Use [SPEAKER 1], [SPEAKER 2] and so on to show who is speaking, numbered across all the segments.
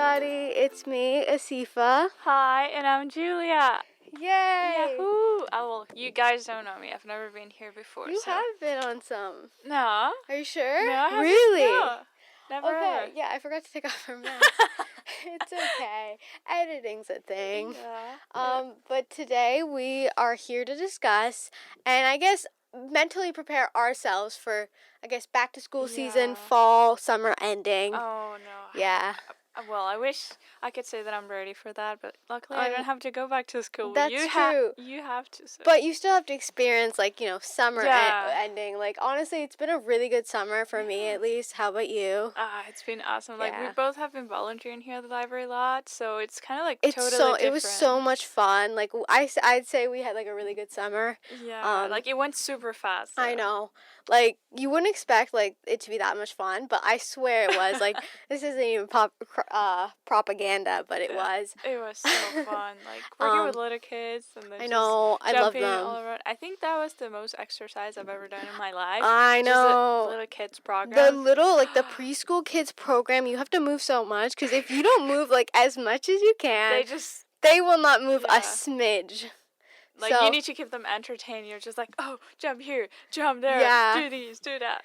[SPEAKER 1] everybody. It's me, Asifa.
[SPEAKER 2] Hi, and I'm Julia.
[SPEAKER 1] Yay!
[SPEAKER 2] Yahoo! Oh, well, you guys don't know me. I've never been here before.
[SPEAKER 1] You have been on some.
[SPEAKER 2] No.
[SPEAKER 1] Are you sure?
[SPEAKER 2] No, I haven't.
[SPEAKER 1] Really?
[SPEAKER 2] No. Never
[SPEAKER 1] Okay,
[SPEAKER 2] ever.
[SPEAKER 1] yeah, I forgot to take off her mask. It's okay. Editing's a thing.
[SPEAKER 2] Yeah.
[SPEAKER 1] But today we are here to discuss and I guess mentally prepare ourselves for, back to school season, fall, summer ending.
[SPEAKER 2] Oh, no.
[SPEAKER 1] Yeah.
[SPEAKER 2] Well, I wish I could say that I'm ready for that, but luckily I don't have to go back to school.
[SPEAKER 1] That's true.
[SPEAKER 2] You have to. So.
[SPEAKER 1] But you still have to experience, summer ending. Honestly, it's been a really good summer for me, at least. How about you?
[SPEAKER 2] It's been awesome.
[SPEAKER 1] Yeah.
[SPEAKER 2] We both have been volunteering here at the library a lot, so it's kind of totally different.
[SPEAKER 1] It was so much fun. I'd say we had, a really good summer.
[SPEAKER 2] Yeah, it went super fast. So.
[SPEAKER 1] I know. You wouldn't expect, it to be that much fun, but I swear it was. This isn't even propaganda, but it was.
[SPEAKER 2] It was so fun. Working with little kids and then
[SPEAKER 1] I know. I love them.
[SPEAKER 2] All around. I think that was the most exercise I've ever done in my life.
[SPEAKER 1] I know.
[SPEAKER 2] Just the little kids program.
[SPEAKER 1] The little, the preschool kids program, you have to move so much, because if you don't move, as much as you can, they will not move a smidge.
[SPEAKER 2] You need to keep them entertained. You're just oh, jump here, jump there, do these, do that.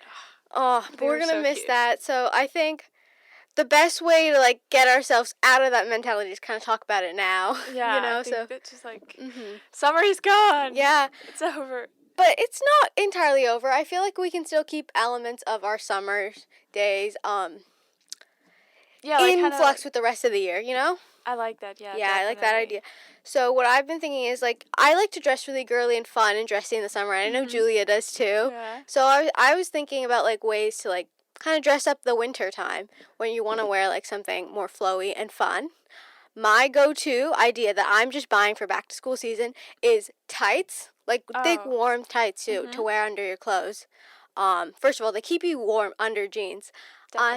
[SPEAKER 1] Oh, but we're going to miss that. So I think the best way to, get ourselves out of that mentality is kind of talk about it now.
[SPEAKER 2] Yeah, I think that's just, summer is gone.
[SPEAKER 1] Yeah.
[SPEAKER 2] It's over.
[SPEAKER 1] But it's not entirely over. I feel like we can still keep elements of our summer days in flux with the rest of the year,
[SPEAKER 2] I like that, yeah.
[SPEAKER 1] Yeah,
[SPEAKER 2] definitely.
[SPEAKER 1] I like that idea. So what I've been thinking is, I like to dress really girly and fun and dressy in the summer, and I know Julia does too.
[SPEAKER 2] Yeah.
[SPEAKER 1] So I was thinking about, ways to, kind of dress up the winter time when you want to wear, something more flowy and fun. My go-to idea that I'm just buying for back-to-school season is tights, thick, warm tights, too, to wear under your clothes. First of all, they keep you warm under jeans.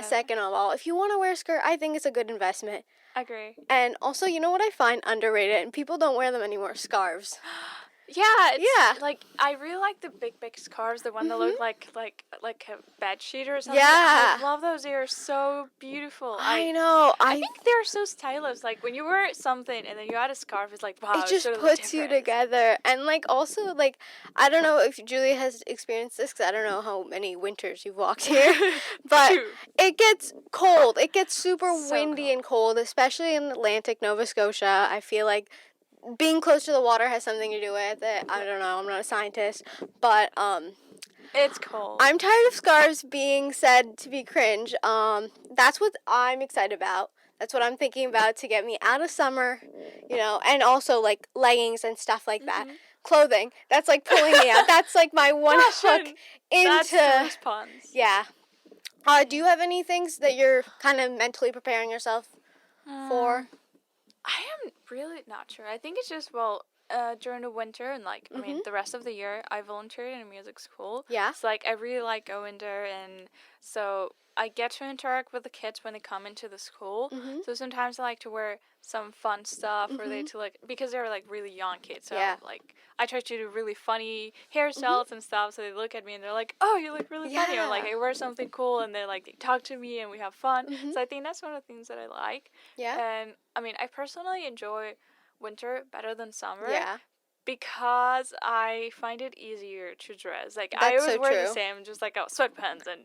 [SPEAKER 1] Second of all, if you want to wear a skirt, I think it's a good investment.
[SPEAKER 2] Agree.
[SPEAKER 1] And also, you know what I find underrated, and people don't wear them anymore? Scarves.
[SPEAKER 2] Yeah, I really like the big scarves, the one that look like a bed sheet or something.
[SPEAKER 1] Yeah.
[SPEAKER 2] I love those. They are so beautiful.
[SPEAKER 1] I know.
[SPEAKER 2] I think they're so stylish. When you wear something and then you add a scarf, it's wow.
[SPEAKER 1] It just
[SPEAKER 2] totally
[SPEAKER 1] puts
[SPEAKER 2] different.
[SPEAKER 1] you together. And also, I don't know if Julia has experienced this, because I don't know how many winters you've walked here, but it gets cold. It gets super windy and cold, especially in Atlantic Nova Scotia. I feel like being close to the water has something to do with it. I don't know. I'm not a scientist, but
[SPEAKER 2] it's cold.
[SPEAKER 1] I'm tired of scarves being said to be cringe. That's what I'm excited about. That's what I'm thinking about to get me out of summer, and also leggings and stuff like that. Clothing. That's pulling me out. That's my one hook into.
[SPEAKER 2] That's the response.
[SPEAKER 1] Yeah. Do you have any things that you're kind of mentally preparing yourself for?
[SPEAKER 2] I am really not sure. I think it's just, during the winter and, the rest of the year, I volunteered in a music school.
[SPEAKER 1] Yeah.
[SPEAKER 2] So, I really like going there, and so I get to interact with the kids when they come into the school. So sometimes I like to wear some fun stuff for they to, because they're, really young kids. So, I try to do really funny hairstyles and stuff, so they look at me and they're like, oh, you look really funny. Or, I wear something cool, and they're they talk to me and we have fun. So I think that's one of the things that I like.
[SPEAKER 1] Yeah.
[SPEAKER 2] And, I personally enjoy winter better than summer.
[SPEAKER 1] Yeah.
[SPEAKER 2] Because I find it easier to dress. I
[SPEAKER 1] That's
[SPEAKER 2] always
[SPEAKER 1] so
[SPEAKER 2] wear
[SPEAKER 1] true.
[SPEAKER 2] the same, just sweatpants and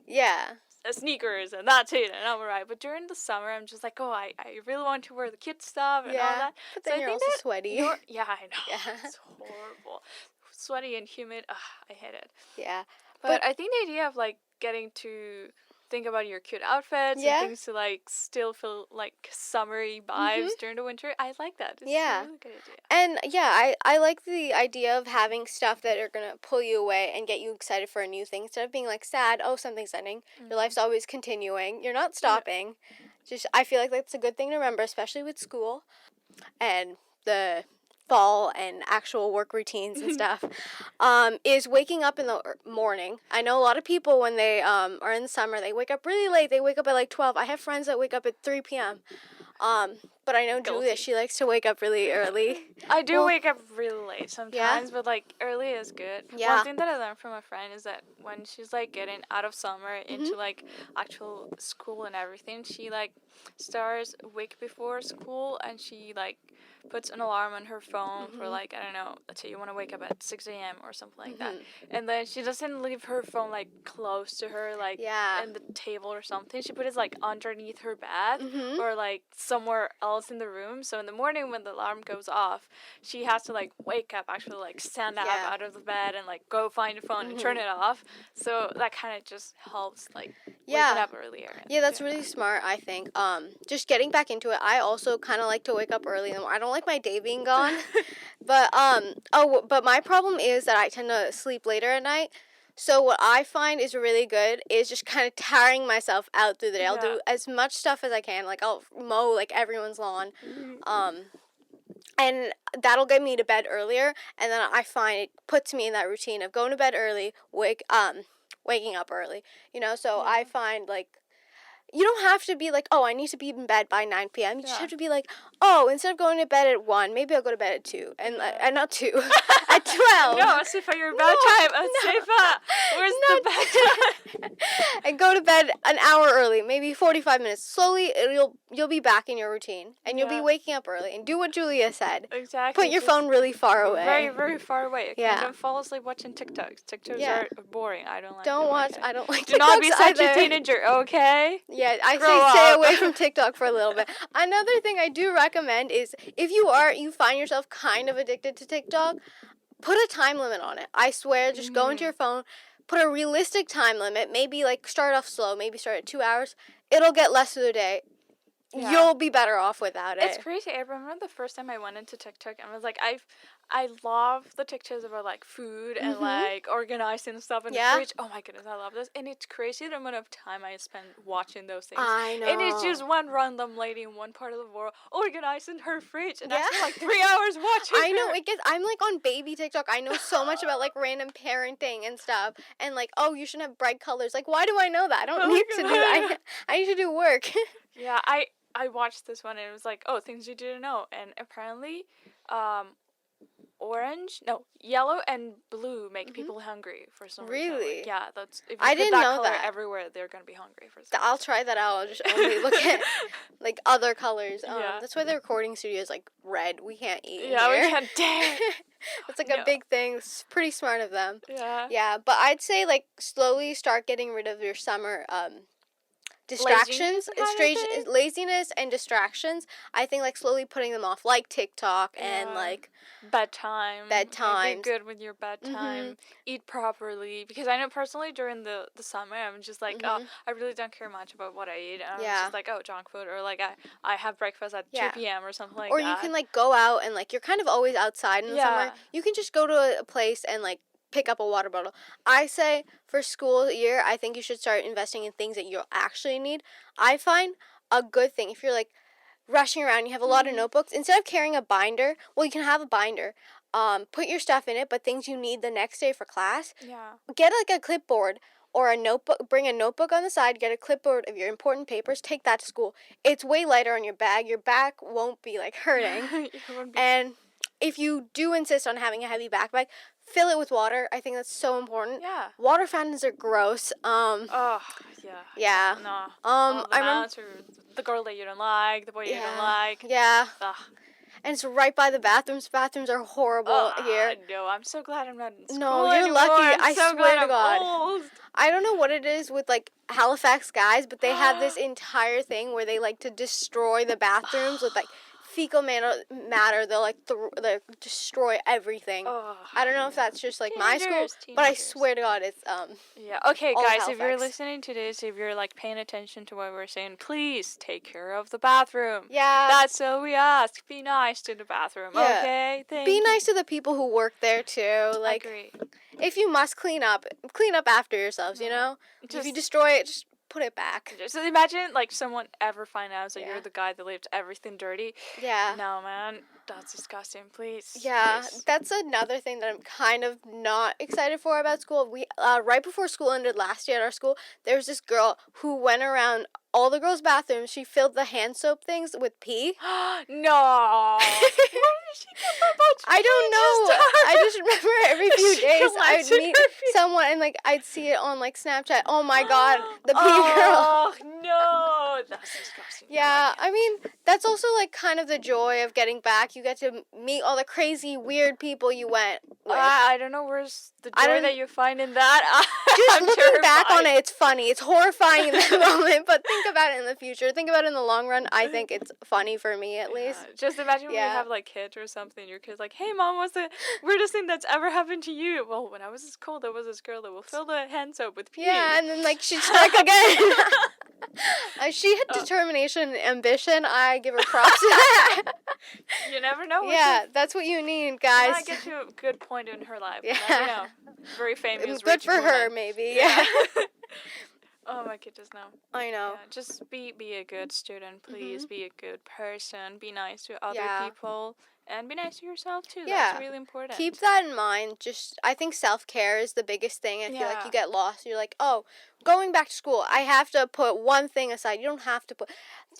[SPEAKER 2] sneakers, and that's it, and I'm alright. But during the summer, I'm just I really want to wear the kid stuff and all that.
[SPEAKER 1] But then you're also sweaty.
[SPEAKER 2] Yeah, I know. Yeah. It's horrible. Sweaty and humid. Ugh, I hate it.
[SPEAKER 1] Yeah.
[SPEAKER 2] But I think the idea of getting to think about your cute outfits and things to still feel summery vibes during the winter. I like that. It's a really good idea.
[SPEAKER 1] And I like the idea of having stuff that are gonna pull you away and get you excited for a new thing instead of being sad. Oh, something's ending. Your life's always continuing. You're not stopping. Just I feel like that's a good thing to remember, especially with school and the fall and actual work routines and stuff, is waking up in the morning. I know a lot of people when they are in the summer, they wake up really late. They wake up at 12. I have friends that wake up at 3 p.m. But I know Julia, she likes to wake up really early.
[SPEAKER 2] I do wake up really late sometimes,
[SPEAKER 1] Yeah?
[SPEAKER 2] but like early is good.
[SPEAKER 1] Yeah.
[SPEAKER 2] One thing that I learned from a friend is that when she's like getting out of summer into like actual school and everything, she like starts a week before school and she like puts an alarm on her phone for like, I don't know, let's say you want to wake up at 6 a.m. or something like that. And then she doesn't leave her phone like close to her, like in the table or something. She puts it like underneath her bed or like somewhere else in the room. So in the morning when the alarm goes off, she has to like wake up, actually like stand up out of the bed and like go find the phone and turn it off. So that kind of just helps like waking up earlier.
[SPEAKER 1] Yeah, that's really smart, I think. Just getting back into it, I also kind of like to wake up early. I don't like my day being gone. But but my problem is that I tend to sleep later at night. So what I find is really good is just kind of tiring myself out through the day. I'll do as much stuff as I can. Like I'll mow like everyone's lawn. And that'll get me to bed earlier, and then I find it puts me in that routine of going to bed early, waking up early. So I find like you don't have to be like, oh, I need to be in bed by 9 p.m. You just have to be like, oh, instead of going to bed at 1, maybe I'll go to bed at 2. And not 2, at 12.
[SPEAKER 2] No, Asifa, your bedtime. Asifa, where's the bedtime?
[SPEAKER 1] And go to bed an hour early, maybe 45 minutes. Slowly, you'll be back in your routine. And you'll be waking up early. And do what Julia said.
[SPEAKER 2] Exactly.
[SPEAKER 1] Put your phone really far away.
[SPEAKER 2] Very, very far away. Okay? Don't fall asleep watching TikToks. TikToks are boring. I don't like them.
[SPEAKER 1] I don't like TikToks
[SPEAKER 2] Do not be such
[SPEAKER 1] either.
[SPEAKER 2] a teenager, okay?
[SPEAKER 1] Yeah, I say stay away from TikTok for a little bit. Another thing I do recommend is if you find yourself kind of addicted to TikTok, put a time limit on it. I swear, just go into your phone, put a realistic time limit. Maybe like start off slow. Maybe start at 2 hours. It'll get less through the day. Yeah. You'll be better off without it.
[SPEAKER 2] It's crazy. I remember the first time I went into TikTok and was like, I love the TikToks about like food and like organizing stuff in the fridge. Oh my goodness, I love this. And it's crazy the amount of time I spend watching those things.
[SPEAKER 1] I know.
[SPEAKER 2] And it's just one random lady in one part of the world organizing her fridge, and I spend like 3 hours watching.
[SPEAKER 1] I know. I'm like on baby TikTok. I know so much about like random parenting and stuff. And like, oh, you shouldn't have bright colors. Like, why do I know that? I don't need to do that. I need to do work.
[SPEAKER 2] Yeah, I watched this one and it was like, oh, things you didn't know. And apparently, yellow and blue make people hungry for some reason.
[SPEAKER 1] Really?
[SPEAKER 2] Like, yeah, that's if you
[SPEAKER 1] I
[SPEAKER 2] put
[SPEAKER 1] didn't
[SPEAKER 2] that
[SPEAKER 1] know
[SPEAKER 2] color
[SPEAKER 1] that.
[SPEAKER 2] everywhere, they're gonna be hungry for some
[SPEAKER 1] I'll
[SPEAKER 2] reason.
[SPEAKER 1] try that out. I'll just only look at like other colors. That's why the recording studio is like red. We can't eat.
[SPEAKER 2] We
[SPEAKER 1] here.
[SPEAKER 2] can't dare.
[SPEAKER 1] It's like a big thing. It's pretty smart of them.
[SPEAKER 2] Yeah.
[SPEAKER 1] Yeah, but I'd say like slowly start getting rid of your summer distractions, laziness and distractions. I think like slowly putting them off, like TikTok and like
[SPEAKER 2] bedtime.
[SPEAKER 1] Be
[SPEAKER 2] good with your bedtime. Eat properly, because I know personally during the summer I'm just like, oh, I really don't care much about what I eat. I'm just like, oh, junk food, or like I have breakfast at 2 p.m. or something like that. Or
[SPEAKER 1] you can like go out and like you're kind of always outside in the summer. You can just go to a place and like pick up a water bottle. I say for school year, I think you should start investing in things that you actually need. I find a good thing if you're like rushing around, you have a lot of notebooks, instead of carrying a binder, well, you can have a binder. Put your stuff in it, but things you need the next day for class. Yeah. Get like a clipboard or a notebook. Bring a notebook on the side. Get a clipboard of your important papers. Take that to school. It's way lighter on your bag. Your back won't be like hurting. And if you do insist on having a heavy backpack, fill it with water. I think that's so important. Yeah. Water fountains are gross.
[SPEAKER 2] Oh, yeah.
[SPEAKER 1] Yeah.
[SPEAKER 2] No. I remember the girl that you don't like, the boy you don't like.
[SPEAKER 1] Yeah. Ugh. And it's right by the bathrooms. Bathrooms are horrible here.
[SPEAKER 2] No, I'm so glad I'm not in school
[SPEAKER 1] No, you're
[SPEAKER 2] anymore.
[SPEAKER 1] lucky. I
[SPEAKER 2] so
[SPEAKER 1] swear to God.
[SPEAKER 2] Old.
[SPEAKER 1] I don't know what it is with like Halifax guys, but they have this entire thing where they like to destroy the bathrooms with like fecal matter. They'll like destroy everything. I don't know if that's just like my school, but I swear to God, it's
[SPEAKER 2] Yeah. Okay, guys, if you're listening to this, if you're like paying attention to what we're saying, please take care of the bathroom. Yeah. That's all we ask. Be nice to the bathroom. Yeah. Okay.
[SPEAKER 1] Be nice to the people who work there too. Like,
[SPEAKER 2] agree.
[SPEAKER 1] If you must clean up after yourselves. You know, if you destroy it, just put it back.
[SPEAKER 2] So imagine like someone ever find out that you're the guy that left everything dirty. Yeah. No, man, that's disgusting. Please.
[SPEAKER 1] Yeah, that's another thing that I'm kind of not excited for about school. We right before school ended last year at our school, there was this girl who went around all the girls' bathrooms. She filled the hand soap things with pee.
[SPEAKER 2] No. Where did she get that much
[SPEAKER 1] I don't know. I just remember every few days I would meet someone and like I'd see it on like Snapchat. Oh my god, the pee girl.
[SPEAKER 2] Oh no, that's disgusting.
[SPEAKER 1] Yeah,
[SPEAKER 2] No,
[SPEAKER 1] I mean that's also like kind of the joy of getting back. You get to meet all the crazy, weird people you went with.
[SPEAKER 2] I don't know where's the joy that you find in that.
[SPEAKER 1] Just
[SPEAKER 2] I'm
[SPEAKER 1] looking
[SPEAKER 2] terrified.
[SPEAKER 1] back on it, it's funny. It's horrifying in the moment, but think about it in the future. Think about it in the long run. I think it's funny for me at least.
[SPEAKER 2] Just imagine when you have like kids or something. Your kid's like, "Hey, mom, what's the weirdest thing that's ever happened to you?" Well, when I was in school, there was this girl that will fill the hand soap with pee.
[SPEAKER 1] Yeah, and then like she'd strike again. She had determination and ambition. I give her props to that.
[SPEAKER 2] You never know.
[SPEAKER 1] Yeah, that's what you need, guys.
[SPEAKER 2] She might get to a good point in her life.
[SPEAKER 1] Yeah.
[SPEAKER 2] You never know. Very famous.
[SPEAKER 1] Good for her, maybe. Yeah.
[SPEAKER 2] Oh, my kid does know.
[SPEAKER 1] I know.
[SPEAKER 2] Yeah, just be a good student, please. Be a good person. Be nice to other people. And be nice to yourself, too.
[SPEAKER 1] Yeah.
[SPEAKER 2] That's really important.
[SPEAKER 1] Keep that in mind. I think self-care is the biggest thing. I feel like you get lost. You're like, oh, going back to school, I have to put one thing aside. You don't have to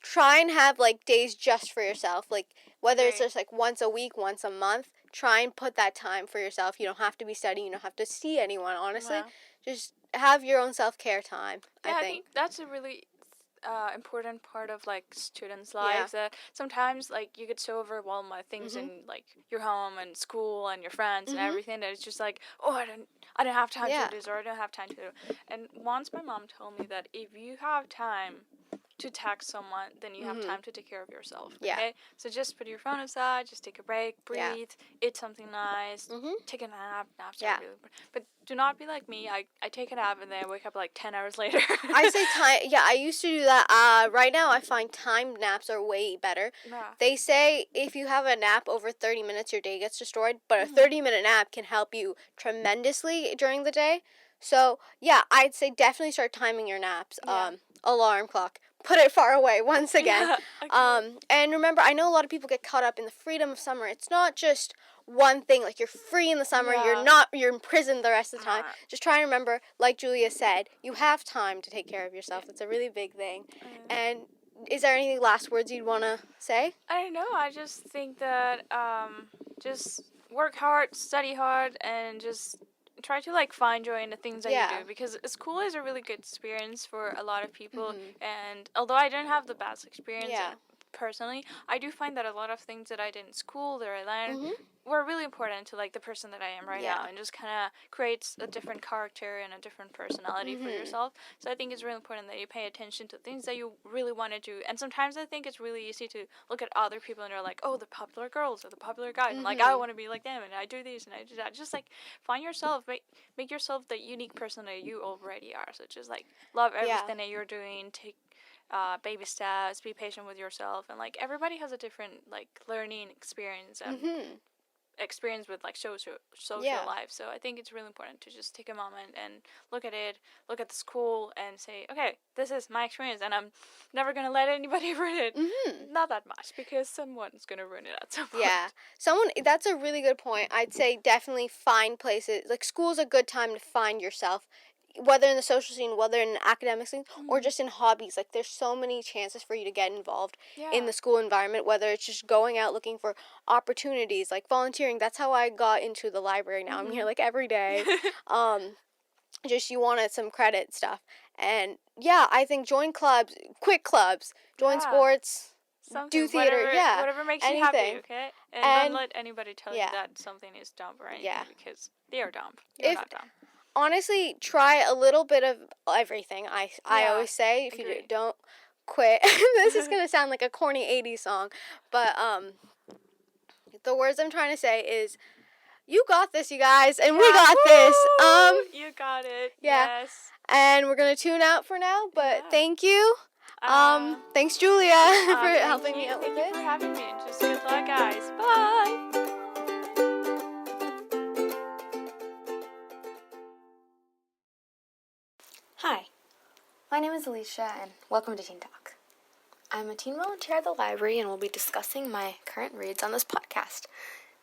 [SPEAKER 1] try and have, like, days just for yourself. Like, whether it's just, like, once a week, once a month, try and put that time for yourself. You don't have to be studying. You don't have to see anyone, honestly. Just have your own self-care time, I think.
[SPEAKER 2] That's a really important part of like students' lives that sometimes like you get so overwhelmed by things in like your home and school and your friends and everything that it's just like, oh, I don't have time to do this, or I don't have time to do. And once my mom told me that if you have time to text someone, then you have time to take care of yourself. Okay? So just put your phone aside, just take a break, breathe, eat something nice, take a nap. Naps are really important. But do not be like me. I take a nap and then I wake up like 10 hours later.
[SPEAKER 1] I say time. Yeah, I used to do that. Right now, I find timed naps are way better. Yeah. They say if you have a nap over 30 minutes, your day gets destroyed. But a 30-minute nap can help you tremendously during the day. So, yeah, I'd say definitely start timing your naps. Alarm clock. Put it far away once again. And remember, I know a lot of people get caught up in the freedom of summer. It's not just one thing. Like, you're free in the summer. You're imprisoned the rest of the time. Just try and remember, like Julia said, you have time to take care of yourself. It's a really big thing. And is there any last words you'd want to say?
[SPEAKER 2] I don't know. I just think that just work hard, study hard, and just try to like find joy in the things that you do, because school is a really good experience for a lot of people. And although I didn't have the best experience personally, I do find that a lot of things that I did in school that I learned were really important to like the person that I am right now, and just kind of creates a different character and a different personality for yourself. So I think it's really important that you pay attention to things that you really want to do. And sometimes I think it's really easy to look at other people and they're like, oh, the popular girls or the popular guys, and like I want to be like them, and I do this and I do that. Just like find yourself, make yourself the unique person that you already are. So just like love everything that you're doing, take baby steps, be patient with yourself, and like everybody has a different like learning experience and experience with like social life. So I think it's really important to just take a moment and look at the school and say, okay, this is my experience and I'm never gonna let anybody ruin it. Not that much, because someone's gonna ruin it at some point.
[SPEAKER 1] That's a really good point. I'd say definitely find places, like school's a good time to find yourself, whether in the social scene, whether in the academic scene, or just in hobbies. Like, there's so many chances for you to get involved in the school environment, whether it's just going out looking for opportunities, like volunteering. That's how I got into the library now. I'm here, like, every day. Just you wanted some credit stuff. And, I think join clubs, quick clubs, join sports, do theater,
[SPEAKER 2] whatever makes you happy, okay? And don't let anybody tell you that something is dumb or anything, because they are dumb. You're not dumb.
[SPEAKER 1] Honestly, try a little bit of everything. I always say, if you don't quit. This is gonna sound like a corny 80s song, but the words I'm trying to say is, you got this, you guys, and we got this.
[SPEAKER 2] You got it.
[SPEAKER 1] Yeah.
[SPEAKER 2] Yes.
[SPEAKER 1] And we're gonna tune out for now, but thank you. Thanks, Julia, for helping me out with this.
[SPEAKER 2] Thank you for having me. Just good luck, guys. Bye.
[SPEAKER 3] Hi, my name is Alisha and welcome to Teen Talk. I'm a teen volunteer at the library and will be discussing my current reads on this podcast.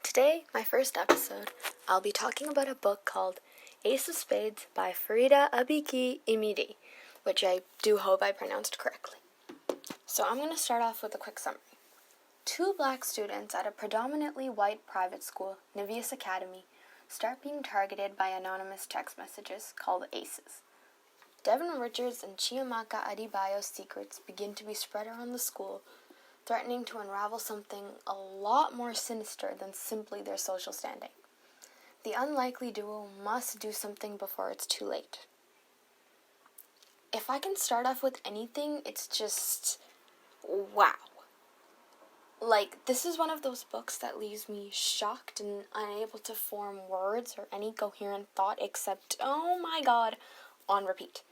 [SPEAKER 3] Today, my first episode, I'll be talking about a book called Ace of Spades by Faridah Abike-Iyimide, which I do hope I pronounced correctly. So I'm going to start off with a quick summary. 2 black students at a predominantly white private school, Nevius Academy, start being targeted by anonymous text messages called Aces. Devin Richards and Chiamaka Adebayo's secrets begin to be spread around the school, threatening to unravel something a lot more sinister than simply their social standing. The unlikely duo must do something before it's too late. If I can start off with anything, it's just, wow. Like, this is one of those books that leaves me shocked and unable to form words or any coherent thought except, oh my god, on repeat.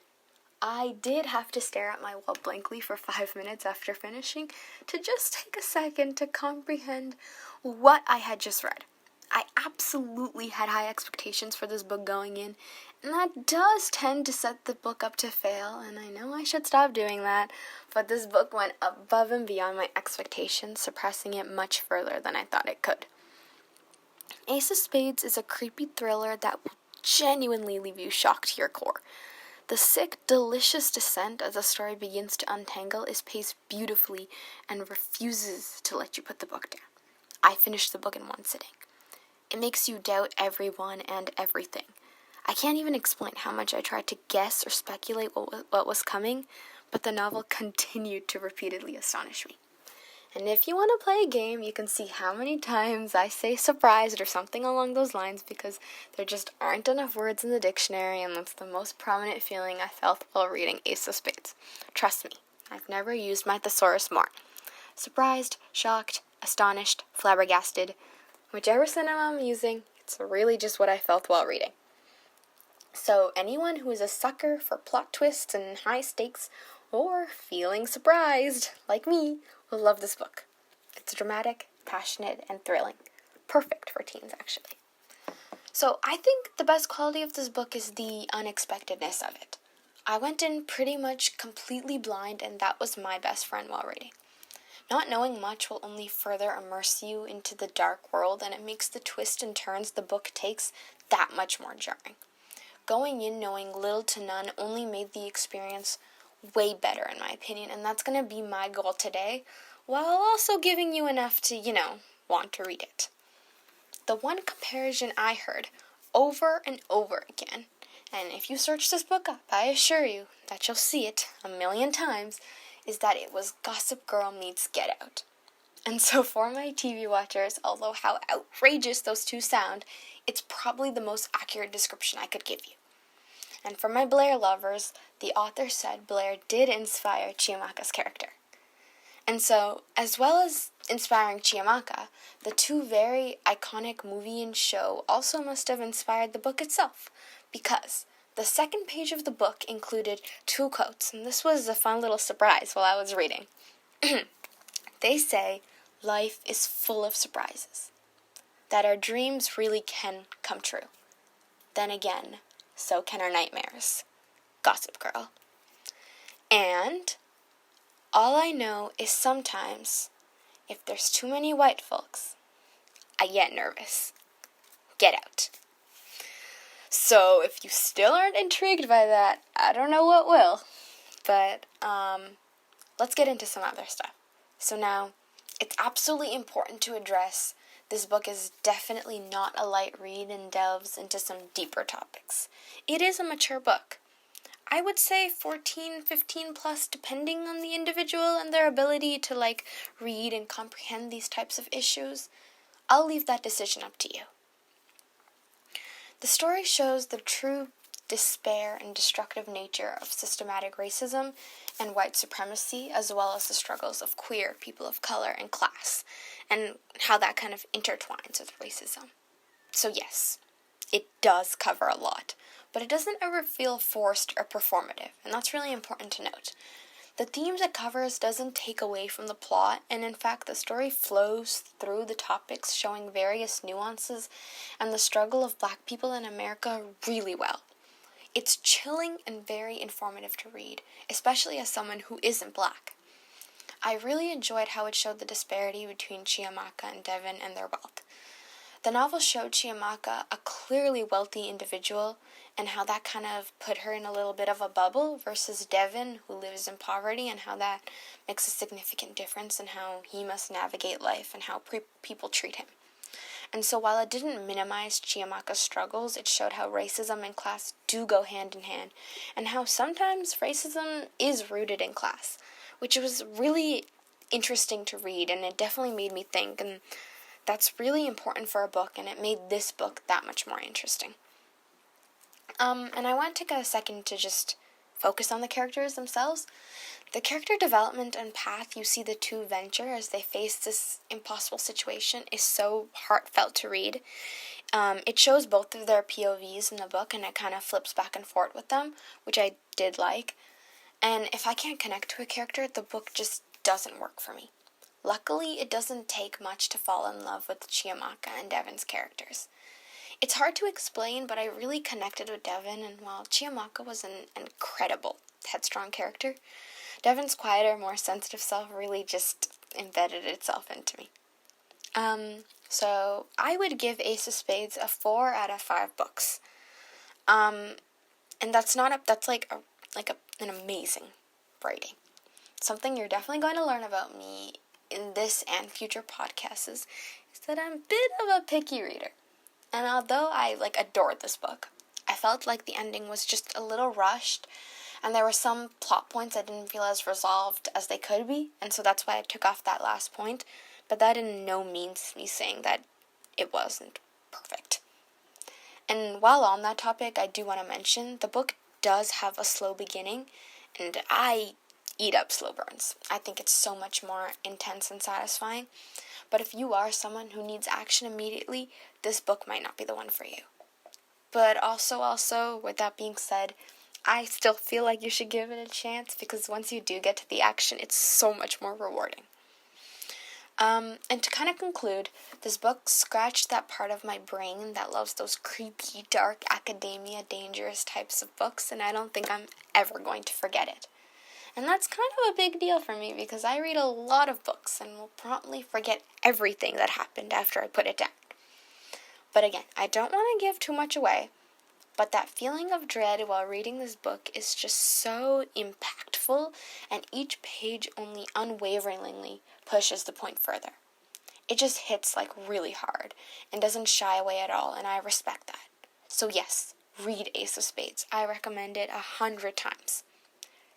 [SPEAKER 3] I did have to stare at my wall blankly for 5 minutes after finishing to just take a second to comprehend what I had just read. I absolutely had high expectations for this book going in, and that does tend to set the book up to fail, and I know I should stop doing that, but this book went above and beyond my expectations, surpassing it much further than I thought it could. Ace of Spades is a creepy thriller that will genuinely leave you shocked to your core. The sick, delicious descent as the story begins to untangle is paced beautifully and refuses to let you put the book down. I finished the book in one sitting. It makes you doubt everyone and everything. I can't even explain how much I tried to guess or speculate what was coming, but the novel continued to repeatedly astonish me. And if you want to play a game, you can see how many times I say surprised or something along those lines because there just aren't enough words in the dictionary, and that's the most prominent feeling I felt while reading Ace of Spades. Trust me, I've never used my thesaurus more. Surprised, shocked, astonished, flabbergasted. Whichever synonym I'm using, it's really just what I felt while reading. So anyone who is a sucker for plot twists and high stakes, or feeling surprised, like me, will love this book. It's dramatic, passionate, and thrilling. Perfect for teens, actually. So I think the best quality of this book is the unexpectedness of it. I went in pretty much completely blind, and that was my best friend while reading. Not knowing much will only further immerse you into the dark world, and it makes the twists and turns the book takes that much more jarring. Going in knowing little to none only made the experience way better, in my opinion, and that's going to be my goal today, while also giving you enough to, want to read it. The one comparison I heard over and over again, and if you search this book up, I assure you that you'll see it a million times, is that it was Gossip Girl meets Get Out. And so for my TV watchers, although how outrageous those two sound, it's probably the most accurate description I could give you. And for my Blair lovers, the author said Blair did inspire Chiamaka's character. And so, as well as inspiring Chiamaka, the two very iconic movie and show also must have inspired the book itself, because the second page of the book included 2 quotes, and this was a fun little surprise while I was reading. They say, life is full of surprises, that our dreams really can come true. Then again, so can our nightmares. Gossip Girl. And all I know is sometimes, if there's too many white folks, I get nervous. Get Out. So if you still aren't intrigued by that, I don't know what will. But let's get into some other stuff. So now, it's absolutely important to address this book is definitely not a light read and delves into some deeper topics. It is a mature book. I would say 14, 15 plus, depending on the individual and their ability to read and comprehend these types of issues. I'll leave that decision up to you. The story shows the true despair and destructive nature of systematic racism and white supremacy, as well as the struggles of queer, people of color, and class, and how that kind of intertwines with racism. So yes, it does cover a lot, but it doesn't ever feel forced or performative, and that's really important to note. The themes it covers doesn't take away from the plot, and in fact the story flows through the topics, showing various nuances and the struggle of Black people in America really well. It's chilling and very informative to read, especially as someone who isn't Black. I really enjoyed how it showed the disparity between Chiamaka and Devin and their wealth. The novel showed Chiamaka a clearly wealthy individual and how that kind of put her in a little bit of a bubble versus Devin, who lives in poverty, and how that makes a significant difference in how he must navigate life and how people treat him. And so while it didn't minimize Chiamaka's struggles, it showed how racism and class do go hand in hand, and how sometimes racism is rooted in class, which was really interesting to read, and it definitely made me think, and that's really important for a book, and it made this book that much more interesting. And I want to take a second to just focus on the characters themselves. The character development and path you see the two venture as they face this impossible situation is so heartfelt to read. It shows both of their POVs in the book, and it kind of flips back and forth with them, which I did like. And if I can't connect to a character, the book just doesn't work for me. Luckily, it doesn't take much to fall in love with Chiamaka and Devin's characters. It's hard to explain, but I really connected with Devin, and while Chiamaka was an incredible, headstrong character, Devin's quieter, more sensitive self really just embedded itself into me. So I would give Ace of Spades a 4 out of 5 books. And that's an amazing writing. Something you're definitely going to learn about me in this and future podcasts is that I'm a bit of a picky reader. And although I adored this book, I felt like the ending was just a little rushed, and there were some plot points I didn't feel as resolved as they could be, and so that's why I took off that last point, but that in no means me saying that it wasn't perfect. And while on that topic, I do want to mention, the book does have a slow beginning, and I eat up slow burns. I think it's so much more intense and satisfying. But if you are someone who needs action immediately, this book might not be the one for you. But also, with that being said, I still feel like you should give it a chance, because once you do get to the action, it's so much more rewarding. And to kind of conclude, this book scratched that part of my brain that loves those creepy, dark, academia, dangerous types of books, and I don't think I'm ever going to forget it. And that's kind of a big deal for me, because I read a lot of books and will promptly forget everything that happened after I put it down. But again, I don't want to give too much away, but that feeling of dread while reading this book is just so impactful, and each page only unwaveringly pushes the point further. It just hits really hard and doesn't shy away at all, and I respect that. So yes, read Ace of Spades. I recommend it 100 times.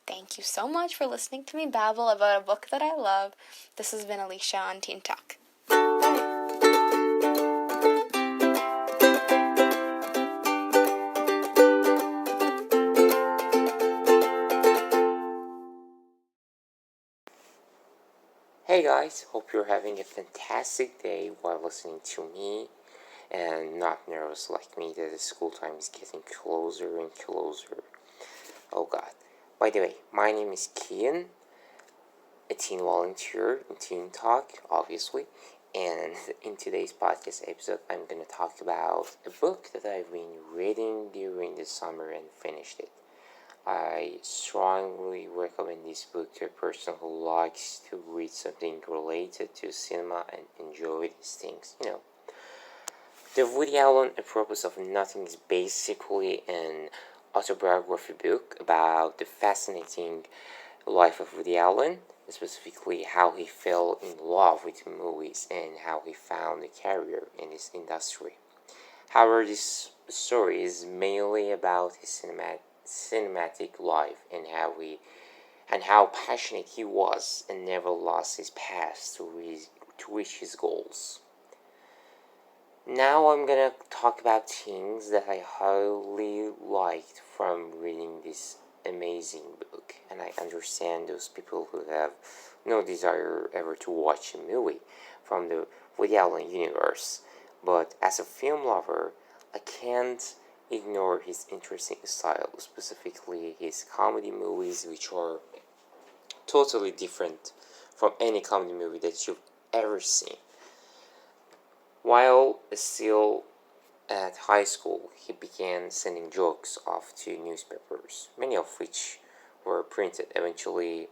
[SPEAKER 3] Thank you so much for listening to me babble about a book that I love. This has been Alisha on Teen Talk. Bye.
[SPEAKER 4] Hey guys, hope you're having a fantastic day while listening to me and not nervous like me that the school time is getting closer and closer. Oh god. By the way, my name is Kian, a teen volunteer in Teen Talk, obviously, and in today's podcast episode, I'm going to talk about a book that I've been reading during the summer and finished it. I strongly recommend this book to a person who likes to read something related to cinema and enjoy these things, The Woody Allen Apropos of Nothing is basically an autobiography book about the fascinating life of Woody Allen, specifically how he fell in love with movies and how he found a career in this industry. However, this story is mainly about his cinematic life and how passionate he was and never lost his path to reach his goals. Now I'm gonna talk about things that I highly liked from reading this amazing book, and I understand those people who have no desire ever to watch a movie from the Woody Allen universe, but as a film lover, I can't ignore his interesting style, specifically his comedy movies, which are totally different from any comedy movie that you've ever seen. While still at high school, he began sending jokes off to newspapers, many of which were printed. Eventually,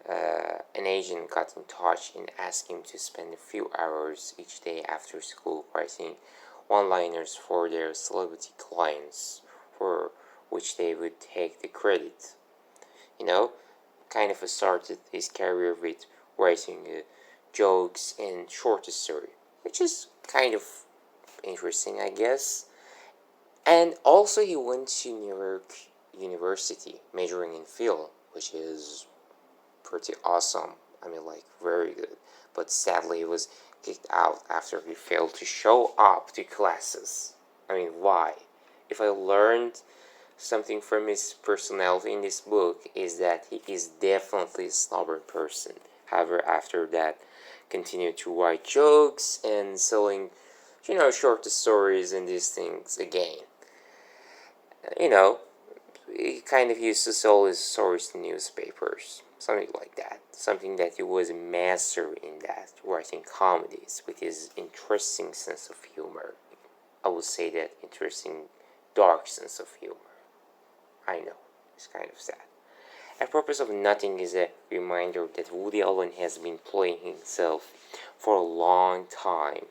[SPEAKER 4] an agent got in touch and asked him to spend a few hours each day after school writing one-liners for their celebrity clients, for which they would take the credit. Kind of started his career with writing jokes and short story, which is kind of interesting, I guess. And also he went to New York University majoring in film, which is pretty awesome. Very good. But sadly he was kicked out after he failed to show up to classes. Why? If I learned something from his personality in this book is that he is definitely a stubborn person. However, after that, continued to write jokes and selling, short stories and these things again. He kind of used to sell his stories to newspapers, something like that. Something that he was a master in that, writing comedies with his interesting sense of humor. I would say that interesting, dark sense of humor. I know, it's kind of sad. Apropos of Nothing is a reminder that Woody Allen has been playing himself for a long time.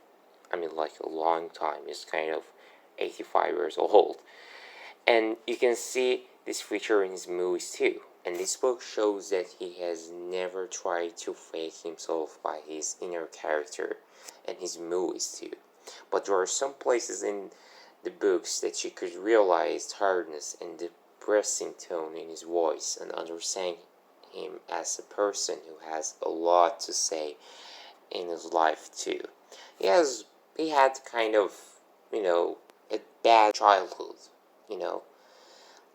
[SPEAKER 4] A long time. He's kind of 85 years old. And you can see this feature in his movies too. And this book shows that he has never tried to fake himself by his inner character and his movies too. But there are some places in the books that you could realize tiredness and depressing tone in his voice and understand him as a person who has a lot to say in his life too. He had kind of, a bad childhood,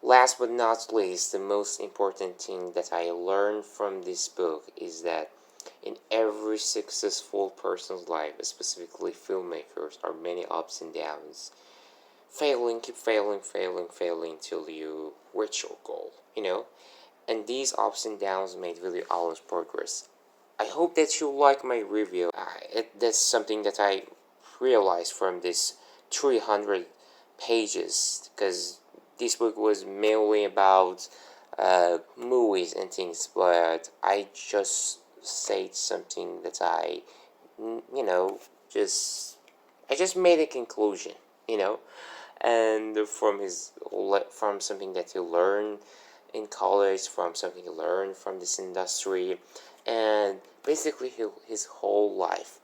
[SPEAKER 4] Last but not least, the most important thing that I learned from this book is that in every successful person's life, specifically filmmakers, are many ups and downs. Keep failing till you reach your goal, And these ups and downs made Woody Allen's progress. I hope that you like my review. That's something that I realized from this 300 pages, because this book was mainly about movies and things, but I just said something that I just made a conclusion, and from something that he learned in college, from something he learned from this industry, and basically his whole life,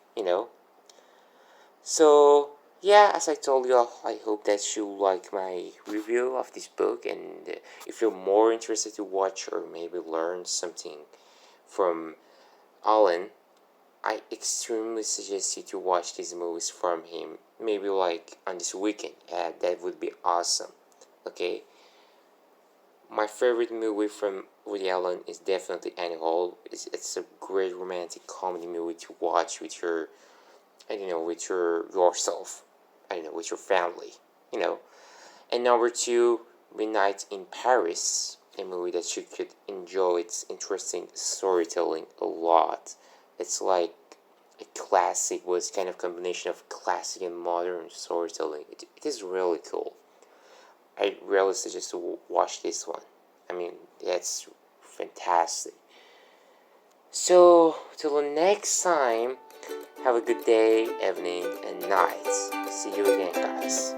[SPEAKER 4] So, yeah, as I told you, I hope that you like my review of this book, and if you're more interested to watch or maybe learn something from Alan, I extremely suggest you to watch these movies from him, maybe on this weekend. That would be awesome. Okay? My favorite movie from Woody Allen is definitely Annie Hall. It's a great romantic comedy movie to watch with yourself, with your family, And number 2, Midnight in Paris, a movie that you could enjoy. Its interesting storytelling a lot. It's like a classic, was kind of combination of classic and modern storytelling. It is really cool. I really suggest to watch this one. That's fantastic. So, till the next time, have a good day, evening, and night. See you again, guys.